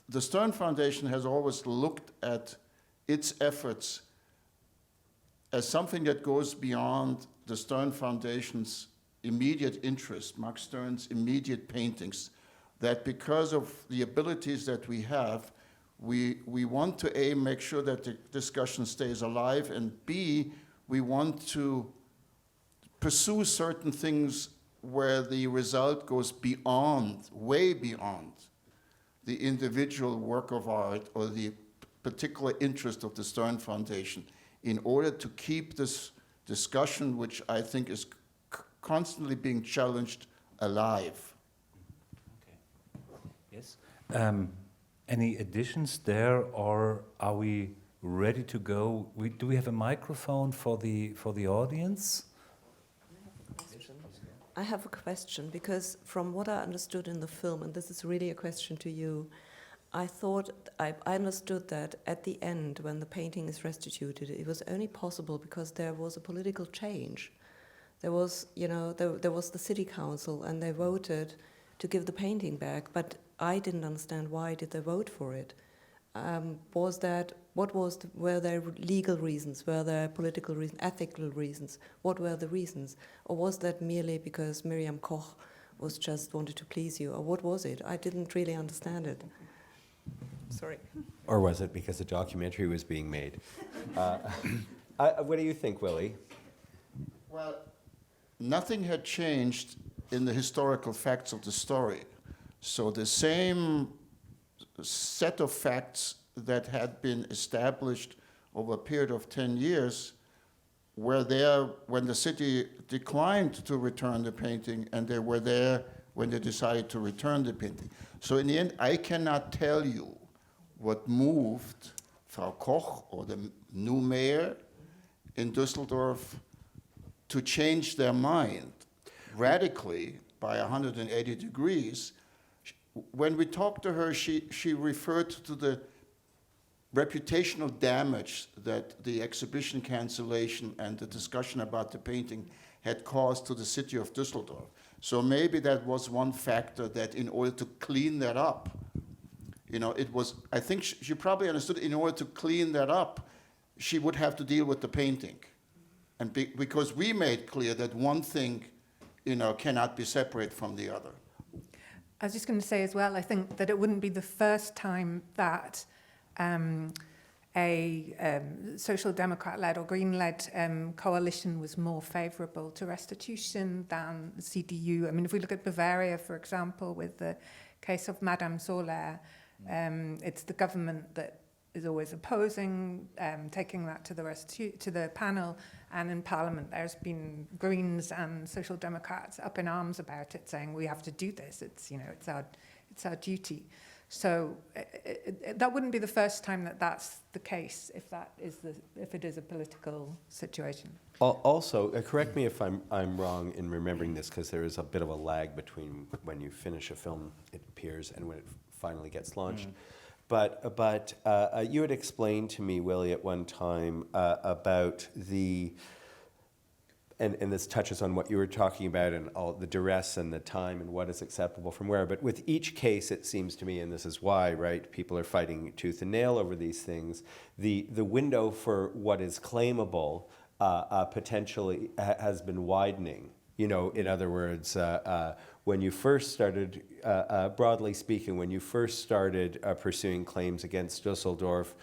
the Stern Foundation has always looked at its efforts as something that goes beyond the Stern Foundation's immediate interest, Max Stern's immediate paintings, that because of the abilities that we have, we want to, A, make sure that the discussion stays alive, and B, we want to pursue certain things where the result goes beyond, way beyond, the individual work of art or the particular interest of the Stern Foundation, in order to keep this discussion, which I think is constantly being challenged, alive. Yes. Any additions there, or are we ready to go? Do we have a microphone for the audience? I have a question, because from what I understood in the film, and this is really a question to you, I understood that at the end, when the painting is restituted, it was only possible because there was a political change. There was, there was the city council, and they voted to give the painting back, but I didn't understand why did they vote for it. Were there legal reasons? Were there political reasons, ethical reasons? What were the reasons? Or was that merely because Miriam Koch was just wanted to please you? Or what was it? I didn't really understand it. Sorry. Or was it because a documentary was being made? What do you think, Willi? Well, nothing had changed in the historical facts of the story. So the same set of facts that had been established over a period of 10 years were there when the city declined to return the painting, and they were there when they decided to return the painting. So in the end, I cannot tell you what moved Frau Koch or the new mayor in Düsseldorf to change their mind radically by 180 degrees. When we talked to her, she referred to the reputational damage that the exhibition cancellation and the discussion about the painting had caused to the city of Düsseldorf. So maybe that was one factor that in order to clean that up, it was, I think she probably understood in order to clean that up, she would have to deal with the painting. And because we made clear that one thing, cannot be separate from the other. I was just going to say as well, I think that it wouldn't be the first time that a Social Democrat-led or Green-led coalition was more favourable to restitution than the CDU. I mean, if we look at Bavaria, for example, with the case of Madame Soler, it's the government that is always opposing taking that to the panel, and in Parliament there's been Greens and Social Democrats up in arms about it, saying we have to do this. It's our duty. So that wouldn't be the first time that that's the case, if it is a political situation. Also, correct me if I'm wrong in remembering this, because there is a bit of a lag between when you finish a film, it appears, and when it finally gets launched. But you had explained to me, Willi, at one time about the and this touches on what you were talking about and all the duress and the time and what is acceptable from where. But with each case, it seems to me, and this is why, right, people are fighting tooth and nail over these things, the window for what is claimable potentially has been widening. You know, in other words, when you first started, broadly speaking, when you first started pursuing claims against Dusseldorf,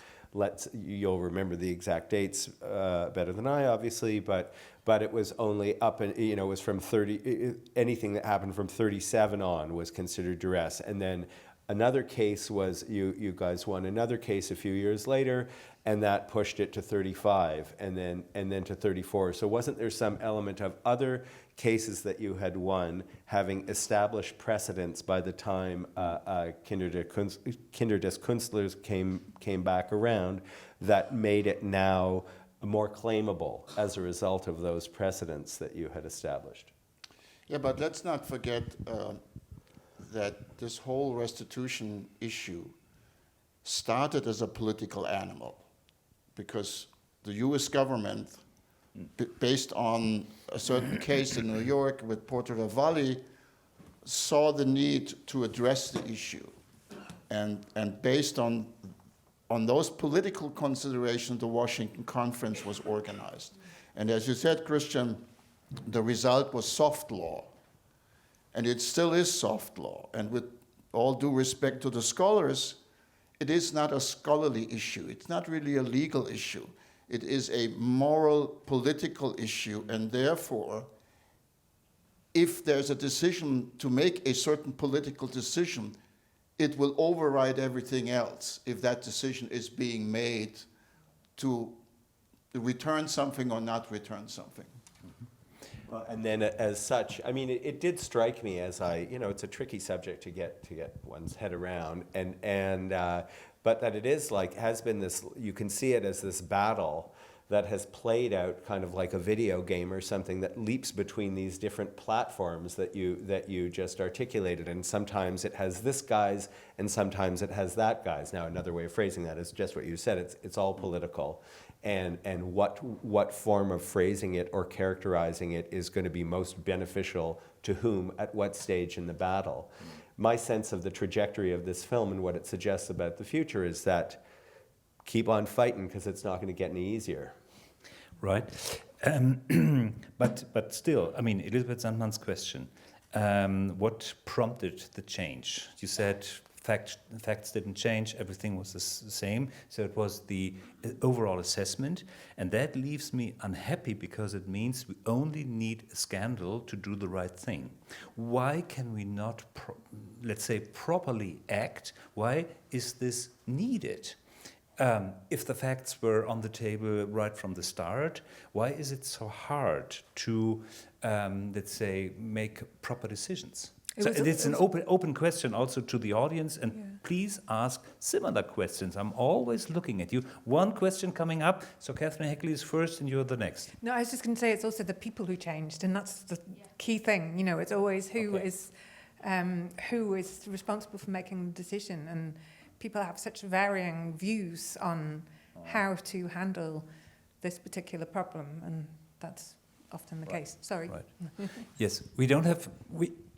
you'll remember the exact dates better than I, obviously, but it was only up, and it was from 30. Anything that happened from 37 on was considered duress, and then another case was you guys won another case a few years later, and that pushed it to 35, and then to 34. So wasn't there some element of other cases that you had won having established precedents by the time Kinder des Künstlers came back around that made it now more claimable as a result of those precedents that you had established? Yeah, but let's not forget that this whole restitution issue started as a political animal because the US government, based on a certain case in New York with Porto da Valle, saw the need to address the issue. And based on those political considerations, the Washington Conference was organized. And as you said, Christian, the result was soft law. And it still is soft law. And with all due respect to the scholars, it is not a scholarly issue. It's not really a legal issue. It is a moral, political issue, and therefore, if there's a decision to make a certain political decision, it will override everything else if that decision is being made to return something or not return something. Well, and then as such, I mean, it did strike me as it's a tricky subject to get one's head around, but that it is has been this, you can see it as this battle that has played out kind of like a video game or something that leaps between these different platforms that you just articulated, and sometimes it has this guise and sometimes it has that guise. Now, another way of phrasing that is just what you said, it's all political. And what form of phrasing it or characterizing it is going to be most beneficial to whom at what stage in the battle. My sense of the trajectory of this film and what it suggests about the future is that keep on fighting because it's not going to get any easier. Right. But still, I mean, Elisabeth Sandmann's question, what prompted the change? You said facts didn't change, everything was the same, so it was the overall assessment, and that leaves me unhappy because it means we only need a scandal to do the right thing. Why can we not, let's say, properly act? Why is this needed? If the facts were on the table right from the start, why is it so hard to, let's say, make proper decisions? So it's an open question also to the audience, and please ask similar questions. I'm always looking at you. One question coming up, so Catherine Hickley is first and you're the next. No, I was just going to say it's also the people who changed, and that's the key thing. You know, it's always who is responsible for making the decision, and people have such varying views on how to handle this particular problem, and that's often the case. Sorry. Right. Yes,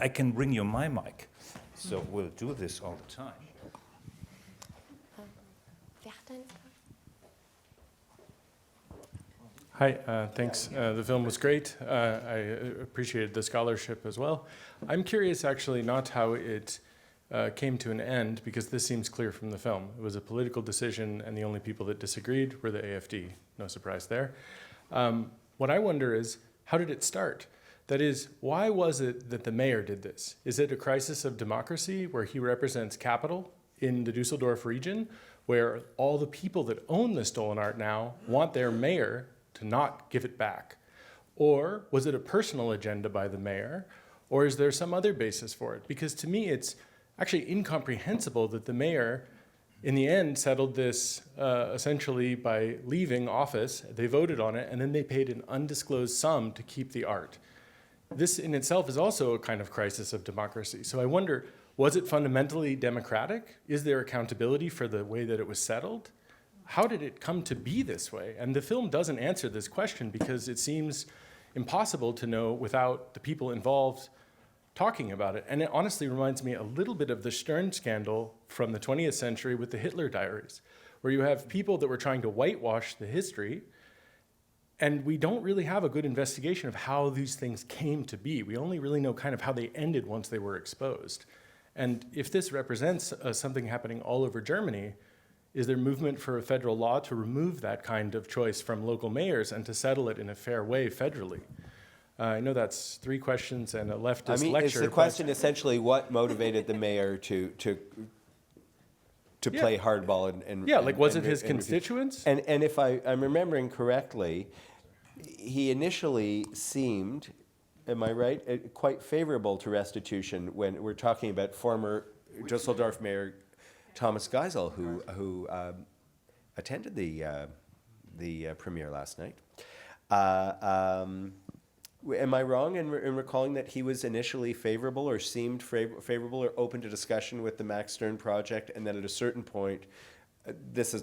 I can bring you my mic, so we'll do this all the time. Hi, thanks. The film was great. I appreciated the scholarship as well. I'm curious, actually, not how it came to an end, because this seems clear from the film. It was a political decision, and the only people that disagreed were the AfD. No surprise there. What I wonder is, how did it start? That is, why was it that the mayor did this? Is it a crisis of democracy where he represents capital in the Düsseldorf region, where all the people that own the stolen art now want their mayor to not give it back? Or was it a personal agenda by the mayor? Or is there some other basis for it? Because to me, it's actually incomprehensible that the mayor, in the end, settled this essentially by leaving office. They voted on it, and then they paid an undisclosed sum to keep the art. This in itself is also a kind of crisis of democracy. So I wonder, was it fundamentally democratic? Is there accountability for the way that it was settled? How did it come to be this way? And the film doesn't answer this question because it seems impossible to know without the people involved talking about it. And it honestly reminds me a little bit of the Stern scandal from the 20th century with the Hitler diaries, where you have people that were trying to whitewash the history, and we don't really have a good investigation of how these things came to be. We only really know kind of how they ended once they were exposed. And if this represents something happening all over Germany, is there movement for a federal law to remove that kind of choice from local mayors and to settle it in a fair way federally? I know that's 3 questions and a leftist lecture. Is the question essentially what motivated the mayor to play hardball and was it his constituents? And if I'm remembering correctly, he initially seemed, am I right, quite favorable to restitution when we're talking about former Düsseldorf Mayor Thomas Geisel, who attended the premiere last night. Am I wrong in recalling that he was initially favorable or seemed favorable or open to discussion with the Max Stern project, and then at a certain point, this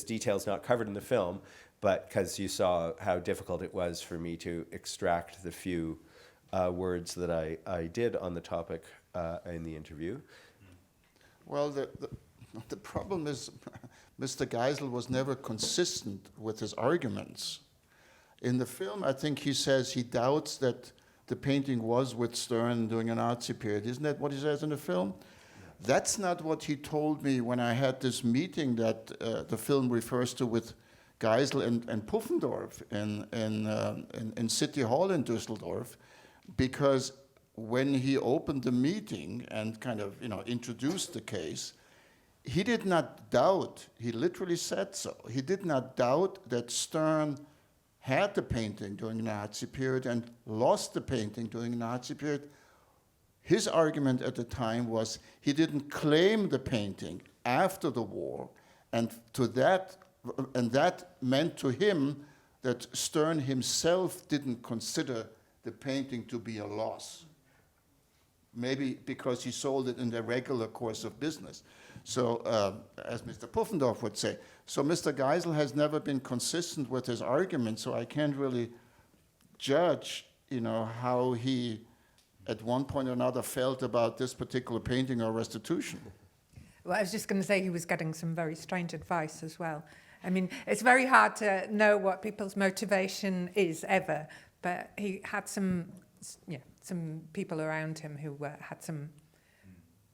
detail is not covered in the film, but because you saw how difficult it was for me to extract the few words that I did on the topic in the interview? Well, the problem is Mr. Geisel was never consistent with his arguments. In the film, I think he says he doubts that the painting was with Stern during a Nazi period. Isn't that what he says in the film? Yeah. That's not what he told me when I had this meeting that the film refers to with Geisel and Pufendorf in City Hall in Düsseldorf, because when he opened the meeting and kind of introduced the case, he did not doubt, he literally said so, he did not doubt that Stern had the painting during the Nazi period and lost the painting during the Nazi period. His argument at the time was he didn't claim the painting after the war, and that meant to him that Stern himself didn't consider the painting to be a loss. Maybe because he sold it in the regular course of business. So, as Mr. Pufendorf would say, so Mr. Geisel has never been consistent with his argument, so I can't really judge, how he, at one point or another, felt about this particular painting or restitution. Well, I was just going to say he was getting some very strange advice as well. I mean, it's very hard to know what people's motivation is ever, but he had some people around him who had some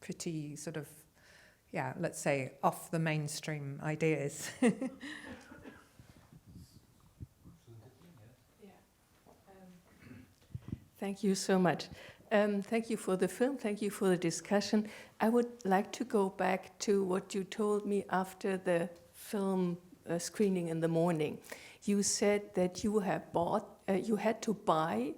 pretty sort of, let's say, off the mainstream ideas. Thank you so much. Thank you for the film. Thank you for the discussion. I would like to go back to what you told me after the film screening in the morning. You said that you had to buy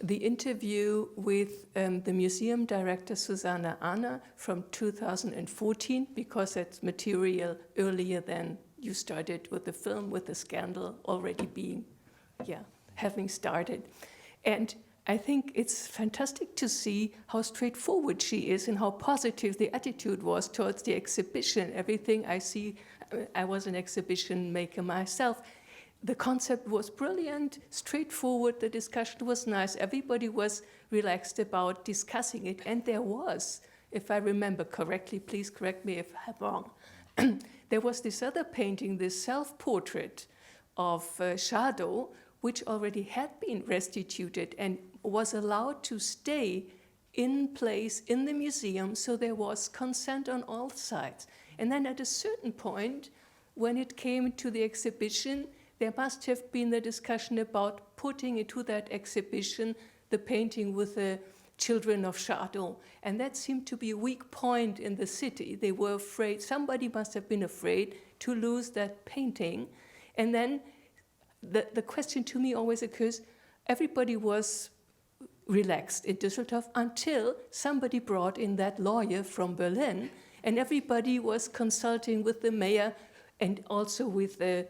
the interview with the museum director Susanne Ahner from 2014, because that's material earlier than you started with the film, with the scandal already being, having started. And I think it's fantastic to see how straightforward she is and how positive the attitude was towards the exhibition. Everything I see, I was an exhibition maker myself. The concept was brilliant, straightforward, the discussion was nice, everybody was relaxed about discussing it, and there was, if I remember correctly, please correct me if I'm wrong, there was this other painting, this self-portrait of Shadow, which already had been restituted and was allowed to stay in place in the museum, so there was consent on all sides. And then at a certain point, when it came to the exhibition, there must have been the discussion about putting into that exhibition the painting with the children of Shadow. And that seemed to be a weak point in the city. They were afraid, somebody must have been afraid to lose that painting. And then the question to me always occurs, everybody was relaxed in Düsseldorf until somebody brought in that lawyer from Berlin, and everybody was consulting with the mayor and also with a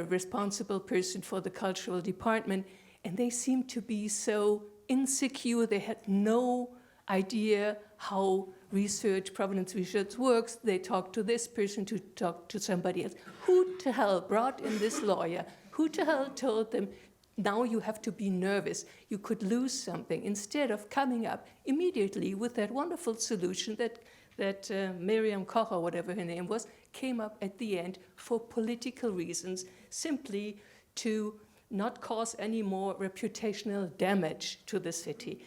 responsible person for the cultural department, and they seemed to be so insecure. They had no idea how provenance research works. They talked to this person to talk to somebody else. Who the hell brought in this lawyer? Who the hell told them, now you have to be nervous, you could lose something, instead of coming up immediately with that wonderful solution that Miriam Koch, or whatever her name was, came up at the end for political reasons, simply to not cause any more reputational damage to the city.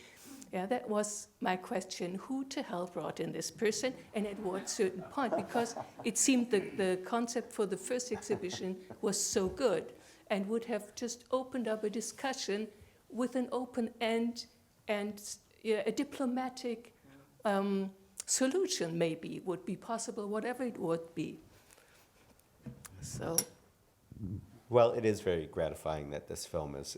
Yeah, that was my question. Who the hell brought in this person, and at what certain point? Because it seemed the concept for the first exhibition was so good and would have just opened up a discussion with an open end and a diplomatic solution maybe would be possible, whatever it would be. So. Well, it is very gratifying that this film is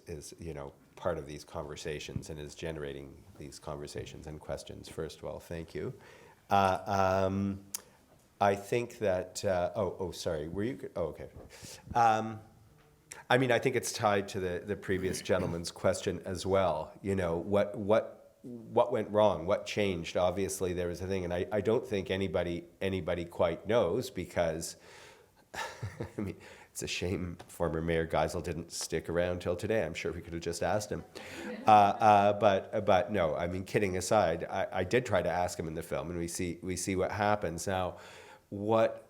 part of these conversations and is generating these conversations and questions. First of all, thank you. I think that, sorry, were you, okay. I mean, I think it's tied to the previous gentleman's question as well. What went wrong? What changed? Obviously, there was a thing, and I don't think anybody quite knows, because, I mean, it's a shame former Mayor Geisel didn't stick around till today. I'm sure we could have just asked him. But no, I mean, kidding aside, I did try to ask him in the film, and we see what happens. Now, what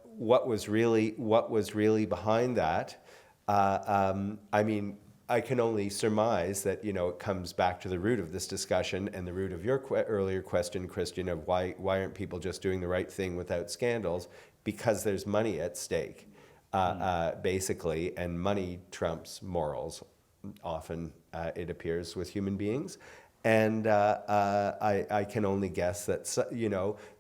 was really behind that? I mean, I can only surmise that it comes back to the root of this discussion and the root of your earlier question, Christian, of why aren't people just doing the right thing without scandals? Because there's money at stake. Basically, and money trumps morals, often it appears, with human beings. And I can only guess that,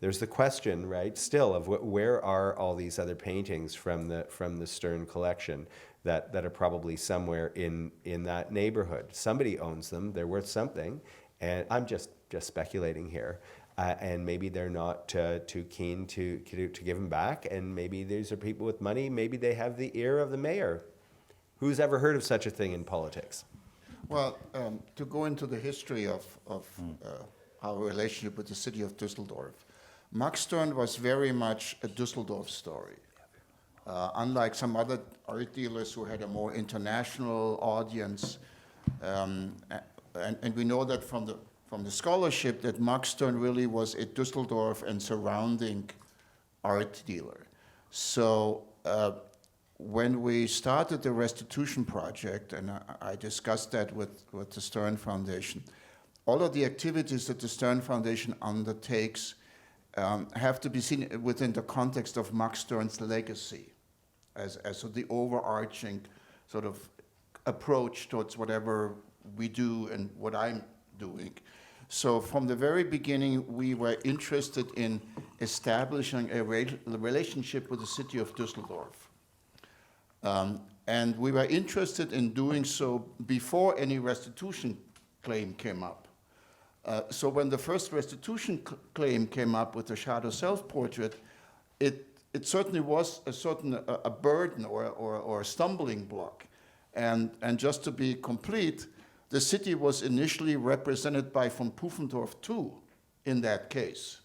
there's the question, right, still, of where are all these other paintings from the Stern collection that are probably somewhere in that neighborhood. Somebody owns them, they're worth something, and I'm just speculating here. And maybe they're not too keen to give them back, and maybe these are people with money, maybe they have the ear of the mayor. Who's ever heard of such a thing in politics? Well, to go into the history of our relationship with the city of Düsseldorf, Max Stern was very much a Düsseldorf story. Unlike some other art dealers who had a more international audience, and we know that from the scholarship that Max Stern really was a Düsseldorf and surrounding art dealer. So when we started the restitution project, and I discussed that with the Stern Foundation, all of the activities that the Stern Foundation undertakes have to be seen within the context of Max Stern's legacy as sort of the overarching sort of approach towards whatever we do and what I'm doing. So from the very beginning, we were interested in establishing a relationship with the city of Düsseldorf. And we were interested in doing so before any restitution claim came up. So when the first restitution claim came up with the shadow self-portrait, it certainly was a burden or a stumbling block. And just to be complete, the city was initially represented by von Pufendorf II in that case,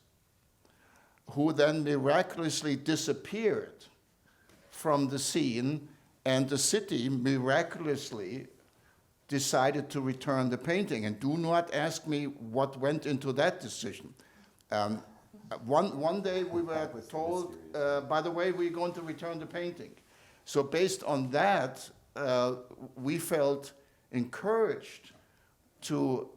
who then miraculously disappeared from the scene, and the city miraculously decided to return the painting. And do not ask me what went into that decision. One day we were told, by the way, we're going to return the painting. So based on that, we felt encouraged to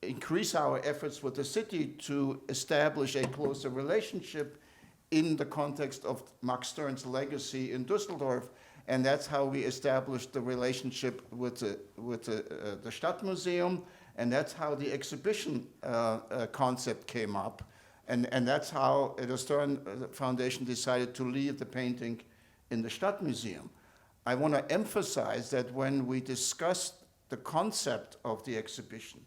increase our efforts with the city to establish a closer relationship in the context of Max Stern's legacy in Düsseldorf, and that's how we established the relationship with the Stadtmuseum, and that's how the exhibition concept came up, and that's how the Stern Foundation decided to leave the painting in the Stadtmuseum. I want to emphasize that when we discussed the concept of the exhibition,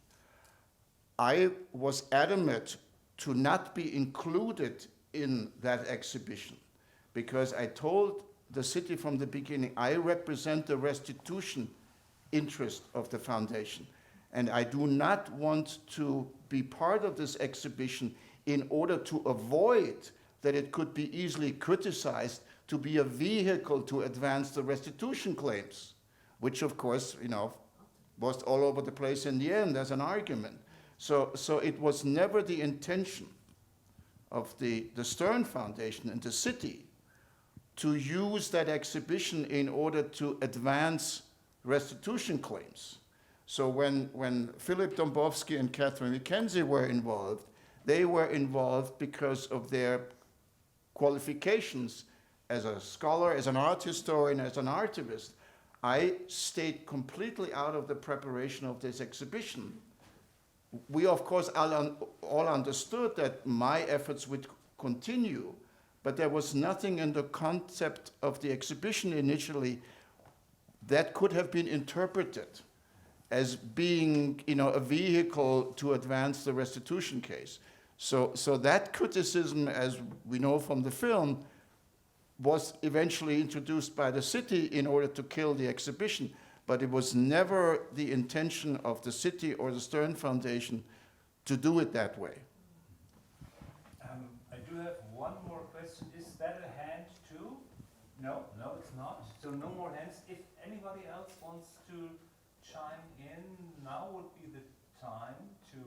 I was adamant to not be included in that exhibition, because I told the city from the beginning, I represent the restitution interest of the foundation, and I do not want to be part of this exhibition in order to avoid that it could be easily criticized to be a vehicle to advance the restitution claims. which of course, was all over the place in the end as an argument. So it was never the intention of the Stern Foundation and the city to use that exhibition in order to advance restitution claims. So when Philip Dombrovsky and Catherine McKenzie were involved, they were involved because of their qualifications as a scholar, as an art historian, as an archivist. I stayed completely out of the preparation of this exhibition. We, of course, all understood that my efforts would continue, but there was nothing in the concept of the exhibition initially that could have been interpreted as being, a vehicle to advance the restitution case. So that criticism, as we know from the film, was eventually introduced by the city in order to kill the exhibition, but it was never the intention of the city or the Stern Foundation to do it that way. I do have one more question. Is that a hand too? No, it's not. So no more hands. If anybody else wants to chime in, now would be the time to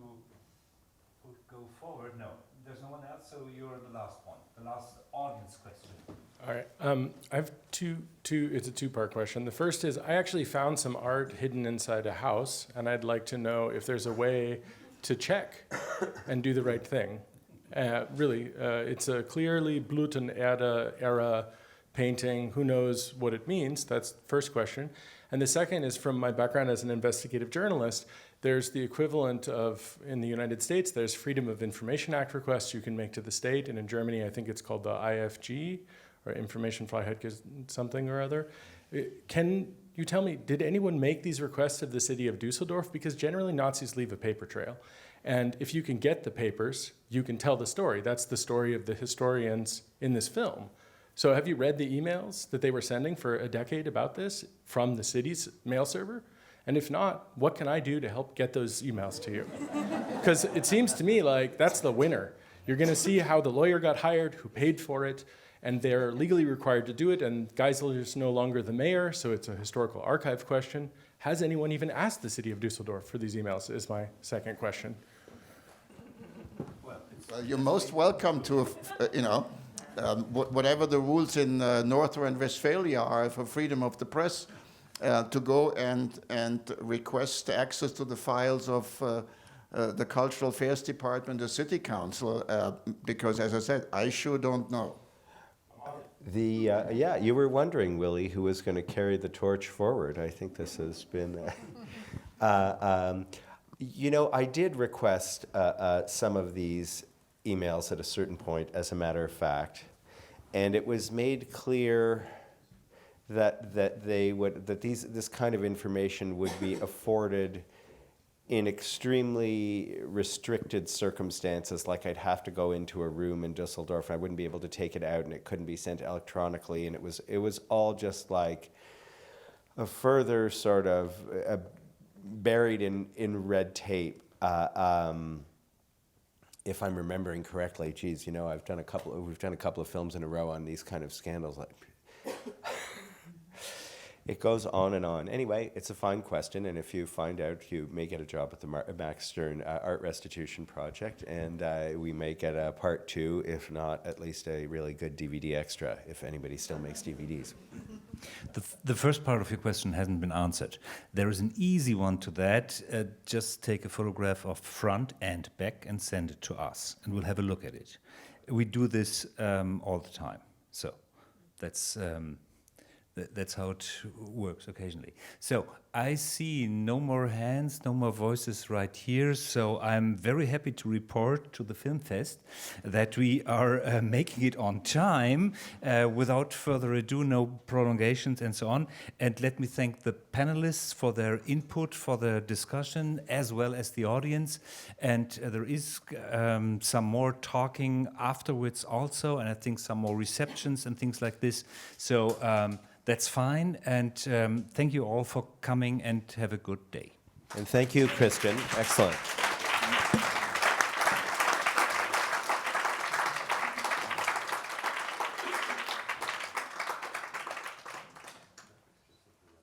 go forward. No, there's no one else, so you're the last one, the last audience question. All right. I have two. It's a two-part question. The first is I actually found some art hidden inside a house, and I'd like to know if there's a way to check and do the right thing. Really, it's a clearly Blut und Erde era painting. Who knows what it means? That's the first question. And the second is from my background as an investigative journalist. There's the equivalent of, in the United States, there's Freedom of Information Act requests you can make to the state, and in Germany, I think it's called the IFG, or Informationsfreiheit something or other. Can you tell me, did anyone make these requests of the city of Düsseldorf? Because generally Nazis leave a paper trail. And if you can get the papers, you can tell the story. That's the story of the historians in this film. So have you read the emails that they were sending for a decade about this from the city's mail server? And if not, what can I do to help get those emails to you? Because it seems to me like that's the winner. You're going to see how the lawyer got hired, who paid for it, and they're legally required to do it, and Geisel is no longer the mayor, so it's a historical archive question. Has anyone even asked the city of Düsseldorf for these emails, is my second question. Well, you're most welcome to, whatever the rules in North Rhine-Westphalia are for freedom of the press, to go and request access to the files of the Cultural Affairs Department, the City Council, because, as I said, I sure don't know. You were wondering, Willi, who was going to carry the torch forward. I think this has been... I did request some of these emails at a certain point, as a matter of fact, and it was made clear that this kind of information would be afforded in extremely restricted circumstances, like I'd have to go into a room in Düsseldorf, I wouldn't be able to take it out, and it couldn't be sent electronically, and it was all just like a further sort of buried in red tape. If I'm remembering correctly, geez, we've done a couple of films in a row on these kind of scandals. It goes on and on. Anyway, it's a fine question, and if you find out, you may get a job at the Max Stern Art Restitution Project, and we may get a part 2, if not at least a really good DVD extra, if anybody still makes DVDs. The first part of your question hasn't been answered. There is an easy one to that. Just take a photograph of front and back and send it to us, and we'll have a look at it. We do this all the time, so that's how it works occasionally. So I see no more hands, no more voices right here. So I'm very happy to report to the FilmFest that we are making it on time. Without further ado, no prolongations and so on. And let me thank the panelists for their input, for their discussion, as well as the audience. And there is some more talking afterwards also, and I think some more receptions and things like this. So that's fine, and thank you all for coming, and have a good day. And thank you, Christian. Excellent.